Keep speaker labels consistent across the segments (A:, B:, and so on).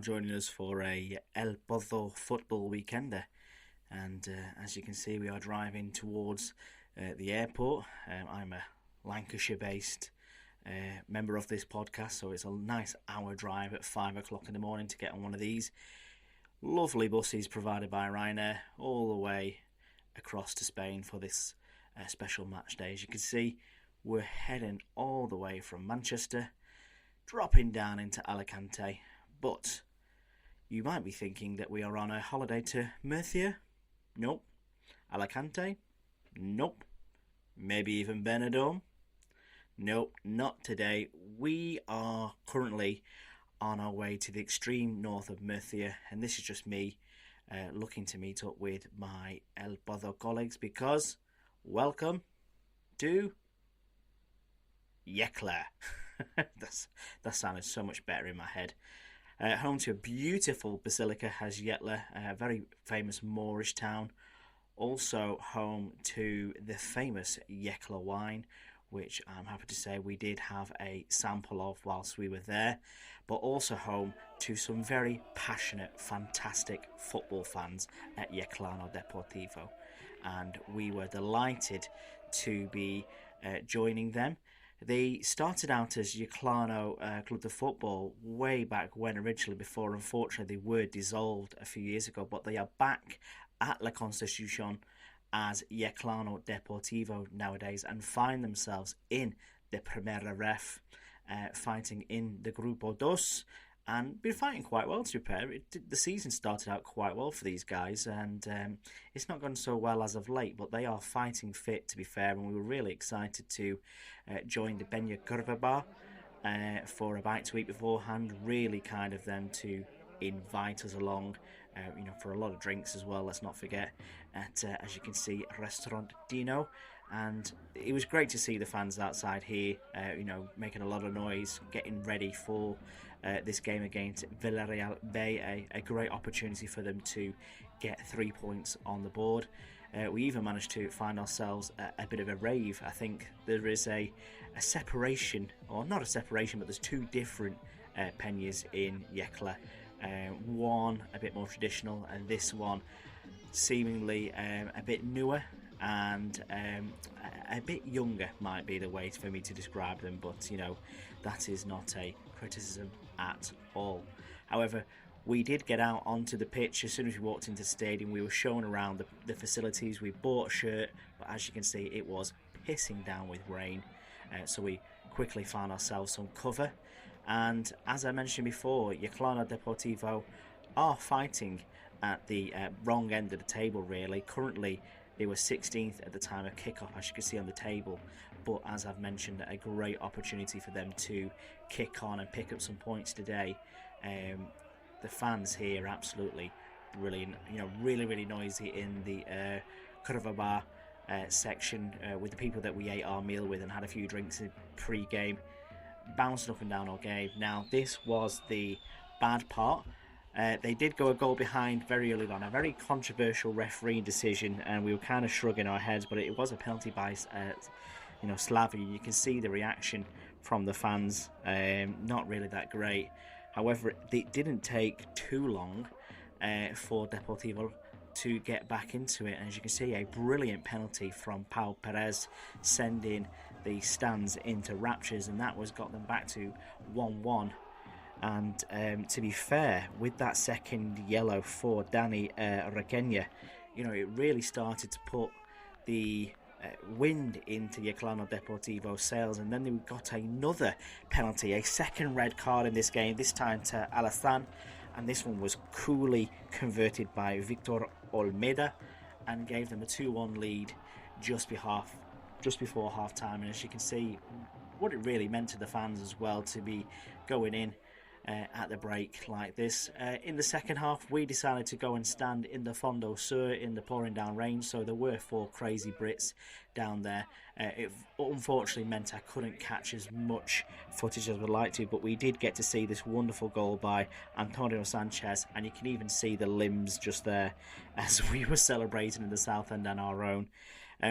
A: joining us for a El Pozo Football Weekender. And as you can see, we are driving towards the airport. I'm a Lancashire-based member of this podcast, so it's a nice hour drive at 5 o'clock in the morning to get on one of these lovely buses provided by Ryanair all the way across to Spain for this special match day. As you can see, we're heading all the way from Manchester, dropping down into Alicante. But you might be thinking that we are on a holiday to Murcia. Nope. Alicante? Nope. Maybe even Benidorm? Nope, not today. We are currently on our way to the extreme north of Murcia, and this is just me looking to meet up with my El Pozo colleagues because welcome to Yecla. That sounded so much better in my head. Home to a beautiful basilica as Yecla, a very famous Moorish town. Also home to the famous Yecla wine, which I'm happy to say we did have a sample of whilst we were there. But also home to some very passionate, fantastic football fans at Yeclano Deportivo. And we were delighted to be joining them. They started out as Yeclano Club de Football way back when originally, before unfortunately they were dissolved a few years ago, but they are back at La Constitución as Yeclano Deportivo nowadays and find themselves in the Primera Ref, fighting in the Grupo Dos, and been fighting quite well, to be fair. The season started out quite well for these guys, and it's not gone so well as of late, but they are fighting fit, to be fair, and we were really excited to join the Benya Curva Bar for a bite to eat beforehand, really kind of them to invite us along, for a lot of drinks as well, let's not forget, at, as you can see, Restaurant Dino. And it was great to see the fans outside here, making a lot of noise, getting ready for this game against Villarreal Bay, a great opportunity for them to get 3 points on the board. We even managed to find ourselves a bit of a rave. I think there is a separation, or not a separation, but there's two different peñas in Yecla. One a bit more traditional, and this one seemingly a bit newer and a bit younger might be the way for me to describe them, but that is not a criticism at all. However, we did get out onto the pitch as soon as we walked into the stadium. We were shown around the facilities. We bought a shirt, but as you can see, it was pissing down with rain, so we quickly found ourselves some cover. And as I mentioned before, Yeclano Deportivo are fighting at the wrong end of the table, really. Currently, they were 16th at the time of kickoff, as you can see on the table. But as I've mentioned, a great opportunity for them to kick on and pick up some points today. The fans here are absolutely brilliant. Really, really noisy in the Curva Bar section with the people that we ate our meal with and had a few drinks pre-game. Bouncing up and down all game. Now, this was the bad part. They did go a goal behind very early on, a very controversial refereeing decision, and we were kind of shrugging our heads, but it was a penalty by Slavia. You can see the reaction from the fans, not really that great. However, it didn't take too long for Deportivo to get back into it, and as you can see, a brilliant penalty from Pau Perez, sending the stands into raptures, and that got them back to 1-1. And to be fair, with that second yellow for Dani Requena, it really started to put the wind into Yeclano Deportivo's sails, and then they got another penalty, a second red card in this game, this time to Alazan, and this one was coolly converted by Victor Olmeda and gave them a 2-1 lead just before half time. And as you can see, what it really meant to the fans as well to be going in at the break like this. In the second half, we decided to go and stand in the Fondo Sur in the pouring down rain, so there were 4 crazy Brits down there. It unfortunately meant I couldn't catch as much footage as I would like to, but we did get to see this wonderful goal by Antonio Sanchez, and you can even see the limbs just there as we were celebrating in the south end on our own.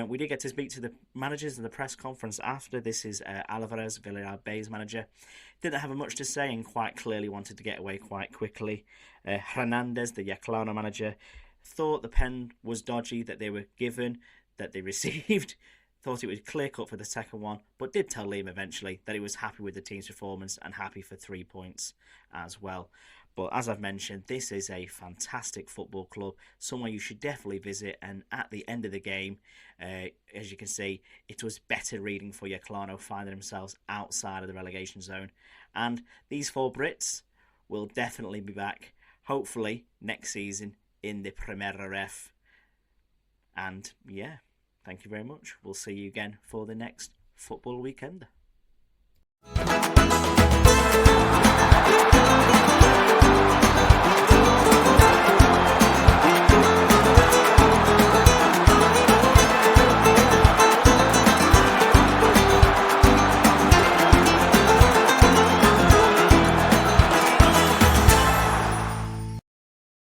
A: We did get to speak to the managers in the press conference after. This is Alvarez, Villarreal B's manager. Didn't have much to say and quite clearly wanted to get away quite quickly. Hernandez, the Yeclano manager, thought the pen was dodgy that they were given, that they received. Thought it was clear-cut for the second one, but did tell Liam eventually that he was happy with the team's performance and happy for 3 points as well. But as I've mentioned, this is a fantastic football club, somewhere you should definitely visit. And at the end of the game, as you can see, it was better reading for Yeclano, finding themselves outside of the relegation zone. And these 4 Brits will definitely be back, hopefully, next season in the Primera Ref. And yeah, thank you very much. We'll see you again for the next Football Weekender.